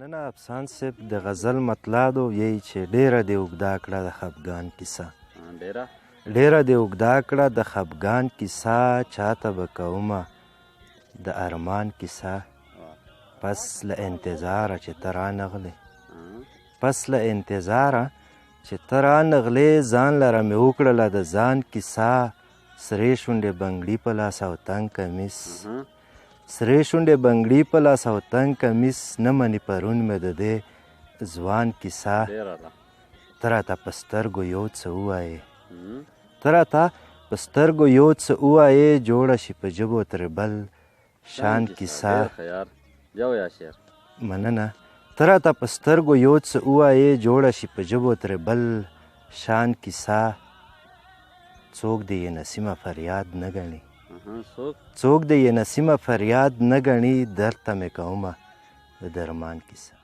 مننه افسان صاحب د غزل مطلع یی چې ډیره دې اوږده کړه د خفګان کیسه ډیره دې اوږده کړه د خفګان کیسه چاته به کومه د ارمان کیسه پس له انتظاره چې ته رانغلې پس له انتظاره چې ته رانغلې ځان لره مې وکړله د ځان کیسه سرې شونډې بنګړي په لاس او تنګ کمیس سرې شونډې بنګړي په لاس او تنګ کمیس نه منې پرون مې د دې ځوان کیسه ته راته په سترګو یو څه ووایې ته راته په سترګو یو څه ووایې جوړه شي په ژبو ترې بل شان کیسه مننه ته راته په سترګو یو څه ووایې جوړه شي په ژبو ترې بل شان کیسه څوک دې یې نسیمه فریاد نه ګڼي څوک دې یې نسیمه فریاد نه ګڼي درد ته مې کومه د درمان کیسه